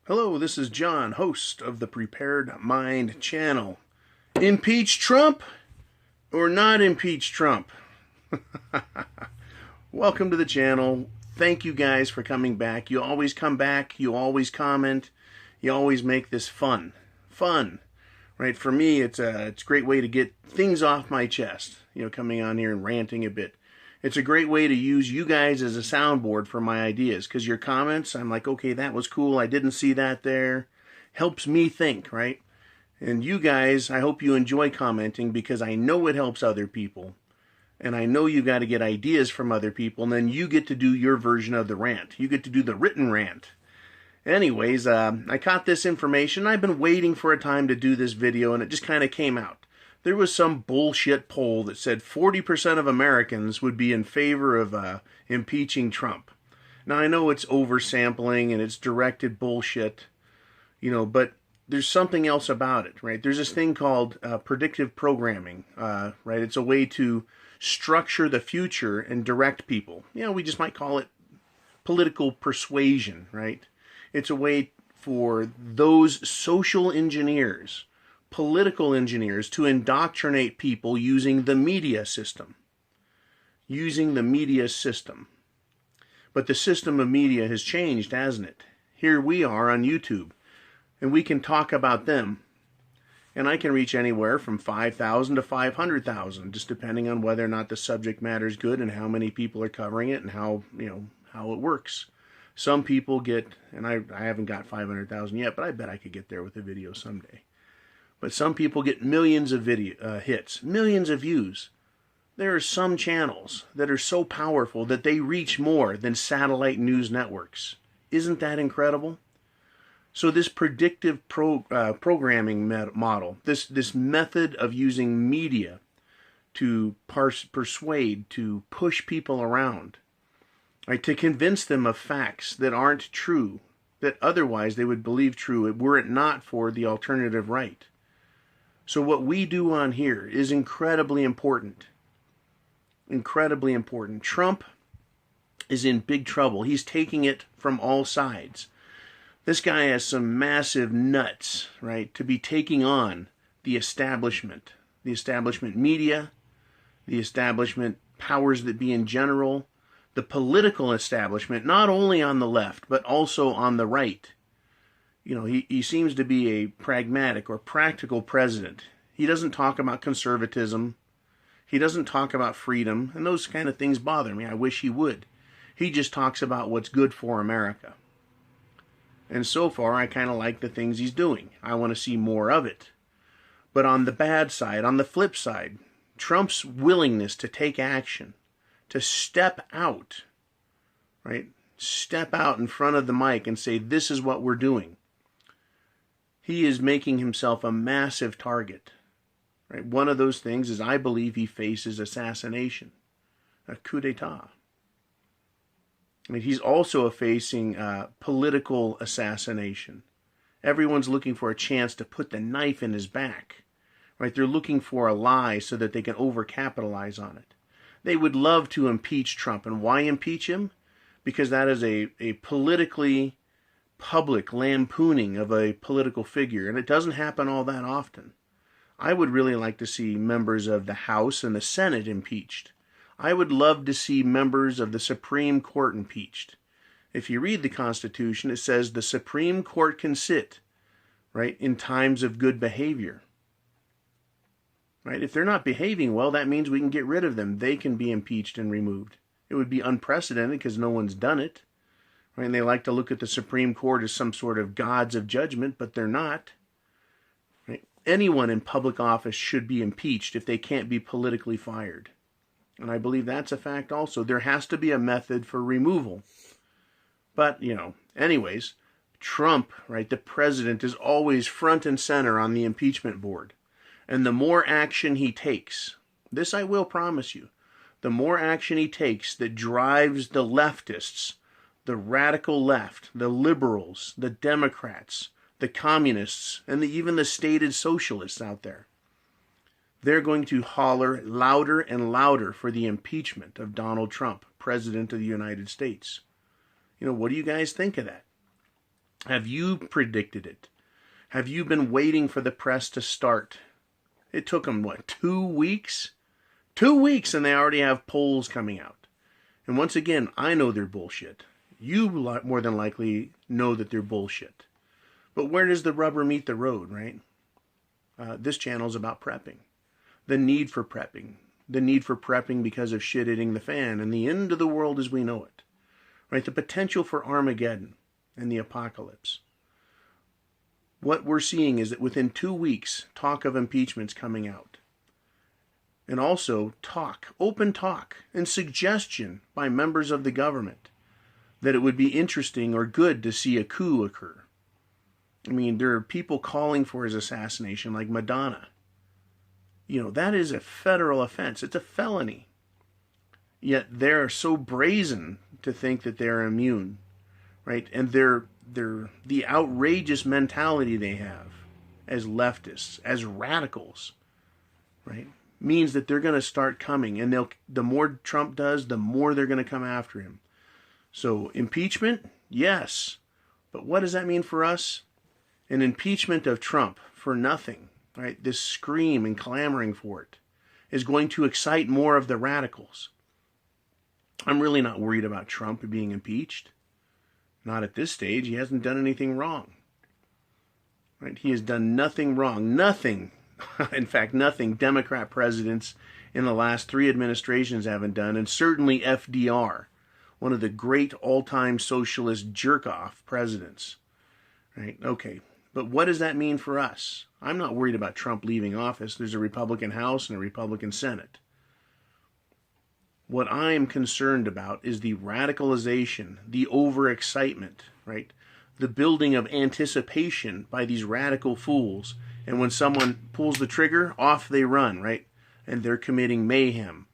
Hello, this is John, host of the Prepared Mind channel. Impeach Trump or not impeach Trump? Welcome to the channel. Thank you guys for coming back. You always come back, you always comment, you always make this fun. Fun, right? For me, it's a great way to get things off my chest, coming on here and ranting a bit. It's a great way to use you guys as a soundboard for my ideas, because your comments, I'm like, okay, that was cool, I didn't see that there. Helps me think, right? And you guys, I hope you enjoy commenting, because I know it helps other people. And I know you got to get ideas from other people, and then you get to do your version of the rant. You get to do the written rant. Anyways, I caught this information. I've been waiting for a time to do this video, and it just kind of came out. There was some bullshit poll that said 40% of Americans would be in favor of impeaching Trump. Now, I know it's oversampling and it's directed bullshit, but there's something else about it, right? There's this thing called predictive programming, right? It's a way to structure the future and direct people. We just might call it political persuasion, right? It's a way for those social engineers, political engineers, to indoctrinate people using the media system. Using the media system. But the system of media has changed, hasn't it? Here we are on YouTube, and we can talk about them. And I can reach anywhere from 5,000 to 500,000, just depending on whether or not the subject matter is good and how many people are covering it and how it works. Some people get, and I haven't got 500,000 yet, but I bet I could get there with a video someday. But some people get millions of video hits, millions of views. There are some channels that are so powerful that they reach more than satellite news networks. Isn't that incredible? So this predictive programming model, this method of using media to persuade, to push people around, right, to convince them of facts that aren't true, that otherwise they would believe true were it not for the alternative right. So what we do on here is incredibly important. Incredibly important. Trump is in big trouble. He's taking it from all sides. This guy has some massive nuts, right, to be taking on the establishment media, the establishment powers that be in general, the political establishment, not only on the left, but also on the right. He seems to be a pragmatic or practical president. He doesn't talk about conservatism. He doesn't talk about freedom, and those kind of things bother me. I wish he would. He just talks about what's good for America. And so far, I kind of like the things he's doing. I want to see more of it. But on the bad side, on the flip side, Trump's willingness to take action, to step out, right? Step out in front of the mic and say, this is what we're doing. He is making himself a massive target. Right? One of those things is I believe he faces assassination, a coup d'etat. He's also facing political assassination. Everyone's looking for a chance to put the knife in his back. Right? They're looking for a lie so that they can overcapitalize on it. They would love to impeach Trump. And why impeach him? Because that is a politically public lampooning of a political figure, and it doesn't happen all that often. I would really like to see members of the House and the Senate impeached. I would love to see members of the Supreme Court impeached. If you read the Constitution, it says the Supreme Court can sit, right, in times of good behavior. Right? If they're not behaving well, that means we can get rid of them. They can be impeached and removed. It would be unprecedented because no one's done it. Right? And they like to look at the Supreme Court as some sort of gods of judgment, but they're not. Right? Anyone in public office should be impeached if they can't be politically fired. And I believe that's a fact also. There has to be a method for removal. But, anyways, Trump, right, the president, is always front and center on the impeachment board. And the more action he takes, this I will promise you, the more action he takes that drives the leftists, the radical left, the liberals, the Democrats, the communists, and even the stated socialists out there, they're going to holler louder and louder for the impeachment of Donald Trump, President of the United States. What do you guys think of that? Have you predicted it? Have you been waiting for the press to start? It took them, what, 2 weeks? 2 weeks, and they already have polls coming out. And once again, I know they're bullshit. You more than likely know that they're bullshit. But where does the rubber meet the road, right? This channel is about prepping. The need for prepping. The need for prepping because of shit hitting the fan and the end of the world as we know it. Right? The potential for Armageddon and the apocalypse. What we're seeing is that within 2 weeks, talk of impeachment's coming out. And also open talk, and suggestion by members of the government that it would be interesting or good to see a coup occur. I mean, there are people calling for his assassination, like Madonna. You know, that is a federal offense. It's a felony. Yet they're so brazen to think that they're immune, right? And the outrageous mentality they have as leftists, as radicals, right, means that they're going to start coming. And the more Trump does, the more they're going to come after him. So impeachment, yes. But what does that mean for us? An impeachment of Trump for nothing, right? This scream and clamoring for it is going to excite more of the radicals. I'm really not worried about Trump being impeached. Not at this stage. He hasn't done anything wrong. Right? He has done nothing wrong. Nothing. In fact, nothing Democrat presidents in the last 3 administrations haven't done, and certainly FDR, one of the great all-time socialist jerk-off presidents. Right? Okay. But what does that mean for us? I'm not worried about Trump leaving office. There's a Republican House and a Republican Senate. What I am concerned about is the radicalization, the overexcitement, right? The building of anticipation by these radical fools. And when someone pulls the trigger, off they run, right? And they're committing mayhem,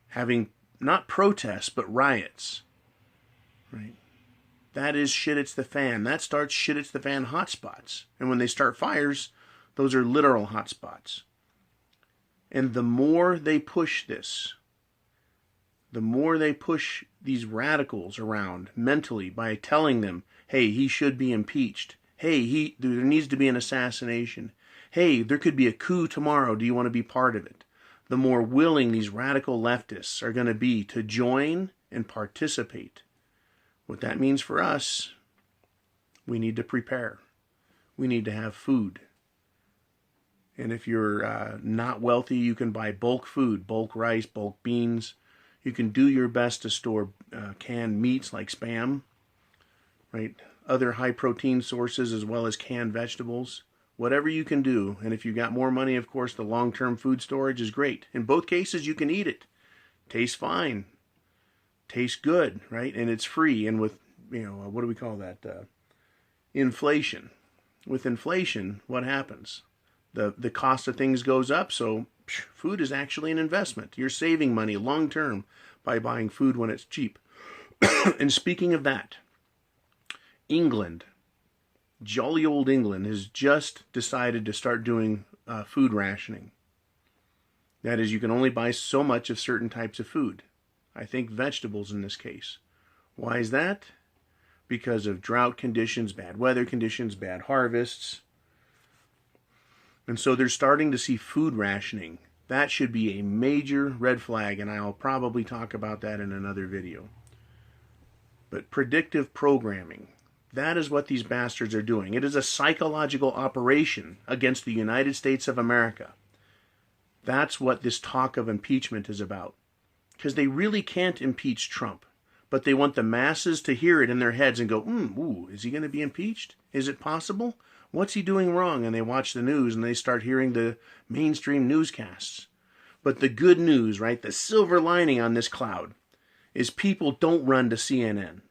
having not protests, but riots, right? That is shit it's the fan. That starts shit it's the fan hotspots. And when they start fires, those are literal hotspots. And the more they push this, the more they push these radicals around mentally by telling them, hey, he should be impeached. Hey, there needs to be an assassination. Hey, there could be a coup tomorrow. Do you want to be part of it? The more willing these radical leftists are going to be to join and participate. What that means for us, we need to prepare. We need to have food. And if you're not wealthy, you can buy bulk food, bulk rice, bulk beans. You can do your best to store canned meats like Spam, right? Other high-protein sources as well as canned vegetables. Whatever you can do. And if you got more money, of course, the long-term food storage is great. In both cases, you can eat it. Tastes fine. Tastes good, right? And it's free. And with, what do we call that? Inflation. With inflation, what happens? The cost of things goes up, so food is actually an investment. You're saving money long term by buying food when it's cheap. And speaking of that, England, jolly old England, has just decided to start doing food rationing. That is, you can only buy so much of certain types of food. I think vegetables in this case. Why is that? Because of drought conditions, bad weather conditions, bad harvests. And so they're starting to see food rationing. That should be a major red flag, and I'll probably talk about that in another video. But predictive programming, that is what these bastards are doing. It is a psychological operation against the United States of America. That's what this talk of impeachment is about. Because they really can't impeach Trump. But they want the masses to hear it in their heads and go, ooh, is he going to be impeached? Is it possible? What's he doing wrong? And they watch the news and they start hearing the mainstream newscasts. But the good news, right, the silver lining on this cloud, is people don't run to CNN.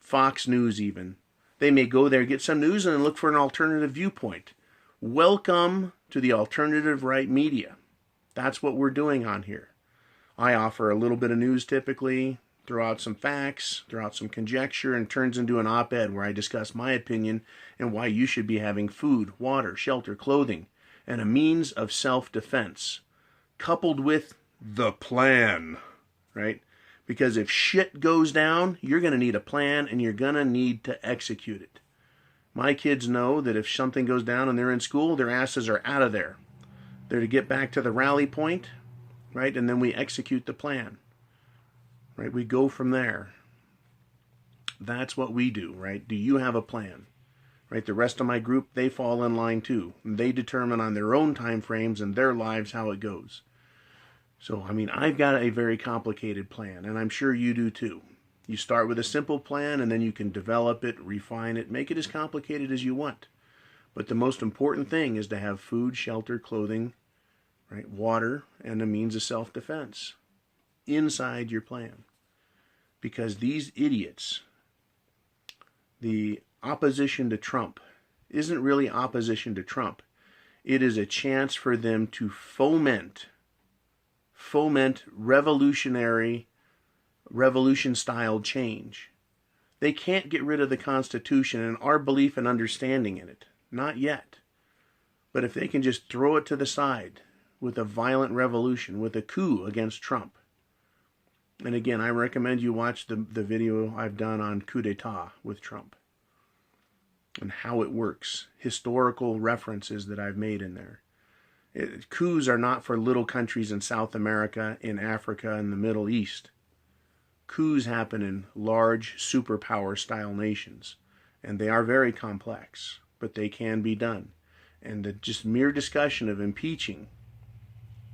Fox News even. They may go there, get some news, and then look for an alternative viewpoint. Welcome to the alternative right media. That's what we're doing on here. I offer a little bit of news typically, throw out some facts, throw out some conjecture, and turns into an op-ed where I discuss my opinion and why you should be having food, water, shelter, clothing, and a means of self-defense, coupled with the plan, right? Because if shit goes down, you're going to need a plan and you're going to need to execute it. My kids know that if something goes down and they're in school, their asses are out of there. They're to get back to the rally point, right? And then we execute the plan, right? We go from there. That's what we do, right? Do you have a plan? Right? The rest of my group, they fall in line too. They determine on their own time frames and their lives how it goes. So, I mean, I've got a very complicated plan, and I'm sure you do too. You start with a simple plan, and then you can develop it, refine it, make it as complicated as you want. But the most important thing is to have food, shelter, clothing, right, water, and a means of self-defense inside your plan. Because these idiots, the opposition to Trump, isn't really opposition to Trump. It is a chance for them to foment revolution-style change. They can't get rid of the Constitution and our belief and understanding in it. Not yet. But if they can just throw it to the side with a violent revolution, with a coup against Trump. And again, I recommend you watch the video I've done on coup d'etat with Trump and how it works. Historical references that I've made in there. Coups are not for little countries in South America, in Africa, and the Middle East. Coups happen in large superpower-style nations, and they are very complex, but they can be done. And the just mere discussion of impeaching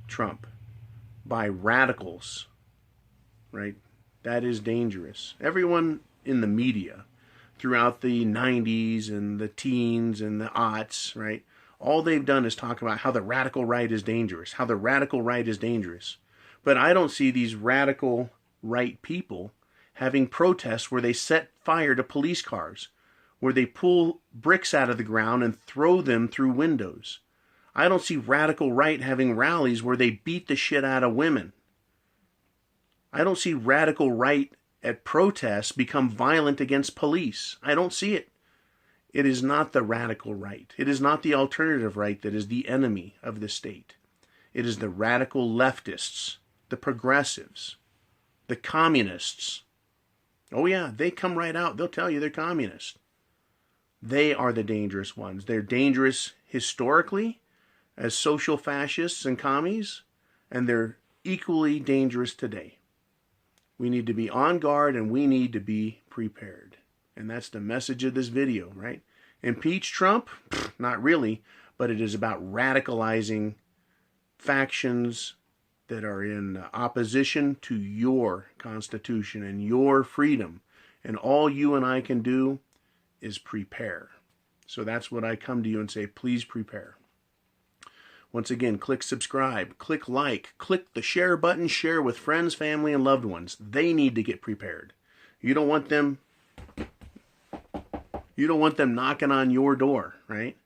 Trump by radicals, right, that is dangerous. Everyone in the media throughout the 90s and the teens and the aughts, right, all they've done is talk about how the radical right is dangerous, how the radical right is dangerous. But I don't see these radical right people having protests where they set fire to police cars, where they pull bricks out of the ground and throw them through windows. I don't see radical right having rallies where they beat the shit out of women. I don't see radical right at protests become violent against police. I don't see it. It is not the radical right. It is not the alternative right that is the enemy of the state. It is the radical leftists, the progressives, the communists. Oh yeah, they come right out. They'll tell you they're communists. They are the dangerous ones. They're dangerous historically as social fascists and commies, and they're equally dangerous today. We need to be on guard and we need to be prepared. And that's the message of this video, right? Impeach Trump? Not really, but it is about radicalizing factions that are in opposition to your Constitution and your freedom. And all you and I can do is prepare. So that's what I come to you and say, please prepare. Once again, click subscribe, click like, click the share button, share with friends, family, and loved ones. They need to get prepared. You don't want them knocking on your door, right?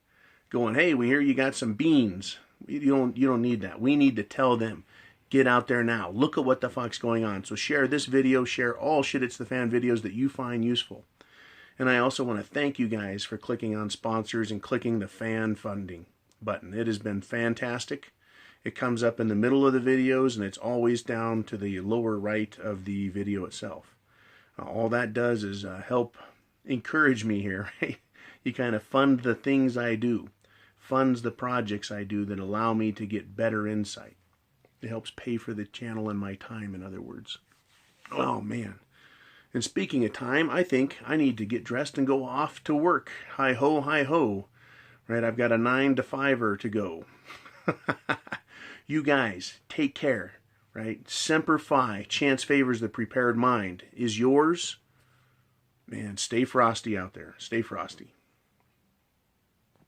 Going, hey, we hear you got some beans. You don't need that. We need to tell them, get out there now. Look at what the fuck's going on. So share this video, share all Shit It's the Fan videos that you find useful. And I also want to thank you guys for clicking on sponsors and clicking the fan funding button. It has been fantastic. It comes up in the middle of the videos and it's always down to the lower right of the video itself. All that does is help encourage me here. You kind of fund the things I do, funds the projects I do that allow me to get better insight. It helps pay for the channel and my time, in other words. Oh man. And speaking of time, I think I need to get dressed and go off to work. Hi ho, hi ho. Right, I've got a 9-to-5er to go. You guys, take care. Right, Semper Fi, chance favors the prepared mind. Is yours? Man, stay frosty out there. Stay frosty.